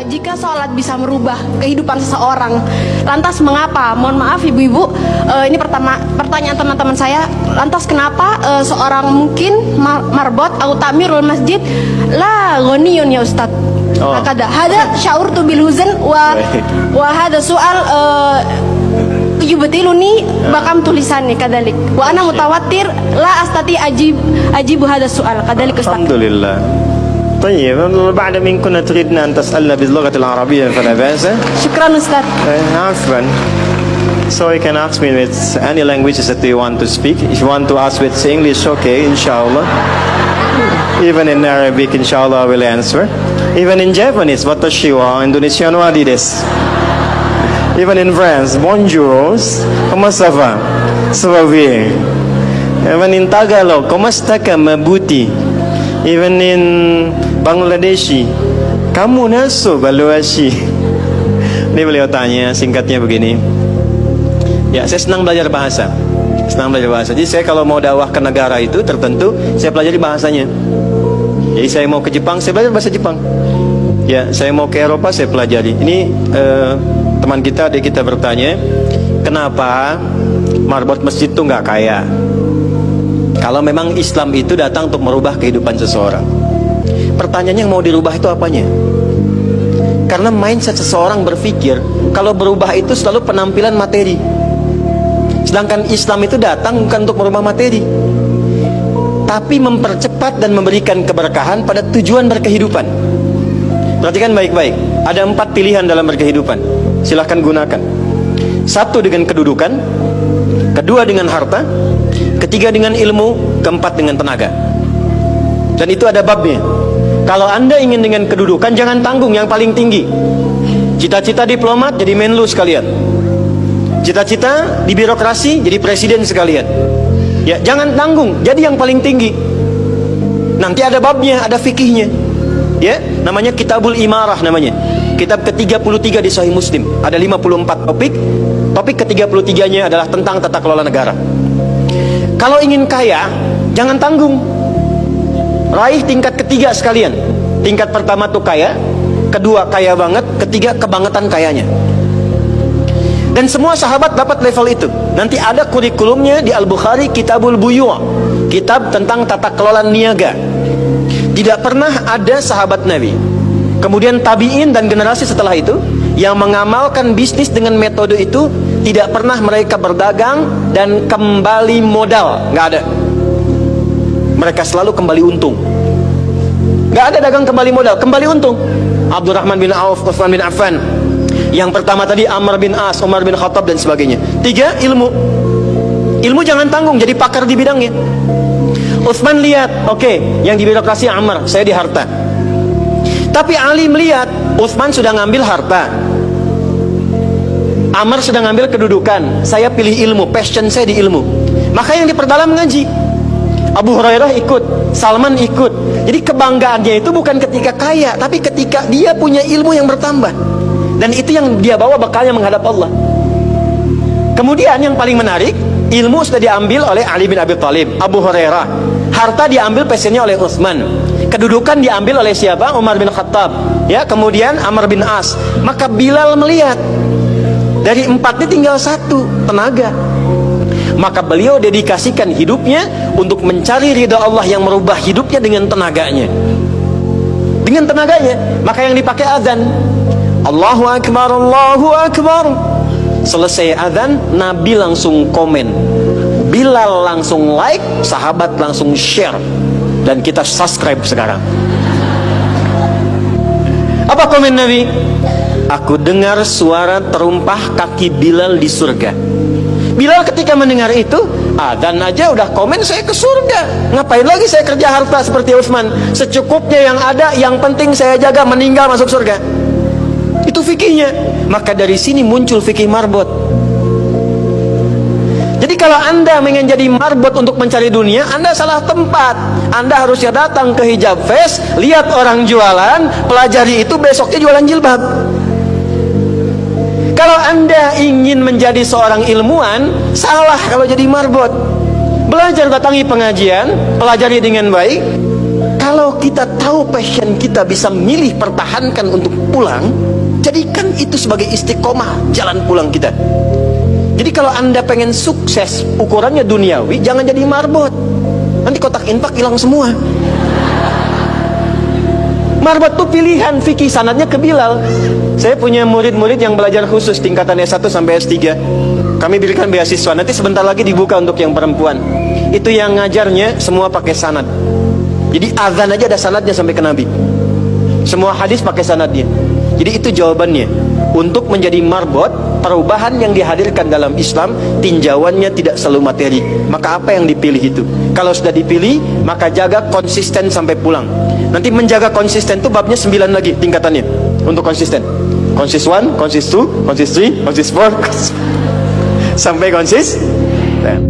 jika sholat bisa merubah kehidupan seseorang, lantas mengapa? Mohon maaf ibu-ibu, ini pertanyaan teman-teman saya. Lantas kenapa seorang mungkin marbot atau tamirul masjid la ghaniyun ya Ustaz? Kada hada sya'urtu bil huzn wa hada soal yubtiluni bakam tulisannya kadalik wa ana mutawatir la astati ajibu hada soal kadalik Ustaz. Alhamdulillah. طيب بعد من كنا تريدنا أن تسألنا باللغة العربية فلا بأس. شكرا أستاذ. عفوا. So you can ask me with any languages that you want to speak. If you want to ask with English, okay, inshallah. Even in Arabic, inshallah, I will answer. Even in Japanese, watashi wa Indonesian wa desu. Even in France, bonjour, comment ça va? Ça va bien. Even in Tagalog, comment está ka mabuti? Even in Bangladeshi, kamu naso baluashi. Ini beliau tanya, singkatnya begini. Ya, saya senang belajar bahasa. Jadi saya kalau mau dakwah ke negara itu tertentu, saya pelajari bahasanya. Jadi saya mau ke Jepang, saya belajar bahasa Jepang. Ya, saya mau ke Eropa, saya pelajari. Ini teman kita, adik kita bertanya, kenapa marbot masjid itu nggak kaya? Kalau memang Islam itu datang untuk merubah kehidupan seseorang, pertanyaannya yang mau dirubah itu apanya? Karena mindset seseorang berpikir kalau berubah itu selalu penampilan materi. Sedangkan Islam itu datang bukan untuk merubah materi, tapi mempercepat dan memberikan keberkahan pada tujuan berkehidupan. Perhatikan baik-baik, ada 4 pilihan dalam berkehidupan. Silahkan gunakan. 1 dengan kedudukan, 2 dengan harta, 3 dengan ilmu, 4 dengan tenaga. Dan itu ada babnya. Kalau Anda ingin dengan kedudukan, jangan tanggung yang paling tinggi. Cita-cita diplomat jadi menlu sekalian. Cita-cita di birokrasi jadi presiden sekalian. Ya, jangan tanggung, jadi yang paling tinggi. Nanti ada babnya, ada fikihnya. Ya, namanya Kitabul Imarah namanya. Kitab ke-33 di Sahih Muslim. Ada 54 topik. Topik ke-33-nya adalah tentang tata kelola negara. Kalau ingin kaya, jangan tanggung. Raih tingkat ketiga sekalian. Tingkat pertama tuh kaya, kedua kaya banget, ketiga kebangetan kayanya. Dan semua sahabat dapat level itu. Nanti ada kurikulumnya di Al-Bukhari, Kitabul Buyu', kitab tentang tata kelola niaga. Tidak pernah ada sahabat Nabi, kemudian tabi'in dan generasi setelah itu yang mengamalkan bisnis dengan metode itu. Tidak pernah mereka berdagang dan kembali modal, nggak ada. Mereka selalu kembali untung. Nggak ada dagang kembali modal, kembali untung. Abdurrahman bin Auf, Utsman bin Affan. Yang pertama tadi Amr bin As, Umar bin Khattab dan sebagainya. 3, ilmu. Ilmu jangan tanggung, jadi pakar di bidangnya. Utsman lihat, oke, yang di birokrasi Amr, saya di harta. Tapi Ali melihat, Utsman sudah ngambil harta, Amr sedang ngambil kedudukan, saya pilih ilmu, passion saya di ilmu. Maka yang diperdalam ngaji. Abu Hurairah ikut, Salman ikut. Jadi kebanggaannya itu bukan ketika kaya, tapi ketika dia punya ilmu yang bertambah. Dan itu yang dia bawa bekalnya menghadap Allah. Kemudian yang paling menarik, ilmu sudah diambil oleh Ali bin Abi Thalib, Abu Hurairah. Harta diambil passionnya oleh Utsman. Kedudukan diambil oleh siapa? Umar bin Khattab. Ya, kemudian Amr bin As. Maka Bilal melihat, dari 4 ini tinggal 1, tenaga. Maka beliau dedikasikan hidupnya untuk mencari ridha Allah yang merubah hidupnya dengan tenaganya. Dengan tenaganya. Maka yang dipakai azan, Allahu Akbar, Allahu Akbar. Selesai azan, Nabi langsung komen, Bilal langsung like, sahabat langsung share, dan kita subscribe sekarang. Apa komen Nabi? Aku dengar suara terumpah kaki Bilal di surga. Bilal ketika mendengar itu, adzan aja udah komen saya ke surga. Ngapain lagi saya kerja harta seperti Utsman? Secukupnya yang ada, yang penting saya jaga, meninggal masuk surga. Itu fikihnya. Maka dari sini muncul fikih marbot. Jadi kalau Anda ingin jadi marbot untuk mencari dunia, Anda salah tempat. Anda harusnya datang ke Hijab Fest, lihat orang jualan, pelajari itu, besoknya jualan jilbab. Kalau Anda ingin menjadi seorang ilmuwan, salah kalau jadi marbot. Belajar, datangi pengajian, pelajari dengan baik. Kalau kita tahu passion kita, bisa milih pertahankan untuk pulang, jadikan itu sebagai istiqomah jalan pulang kita. Jadi kalau Anda pengen sukses ukurannya duniawi, jangan jadi marbot. Nanti kotak infak hilang semua. Marbot tuh pilihan fikih, sanadnya ke Bilal. Saya punya murid-murid yang belajar khusus tingkatan S1 sampai S3. Kami berikan beasiswa, nanti sebentar lagi dibuka untuk yang perempuan. Itu yang ngajarnya semua pakai sanad. Jadi azan aja ada sanadnya sampai ke Nabi. Semua hadis pakai sanadnya. Jadi itu jawabannya. Untuk menjadi marbot, perubahan yang dihadirkan dalam Islam, tinjauannya tidak selalu materi. Maka apa yang dipilih itu? Kalau sudah dipilih, maka jaga konsisten sampai pulang. Nanti menjaga konsisten itu babnya 9 lagi tingkatannya untuk konsisten. Konsis 1, konsis 2, konsis 3, konsis 4, sampai konsis 10.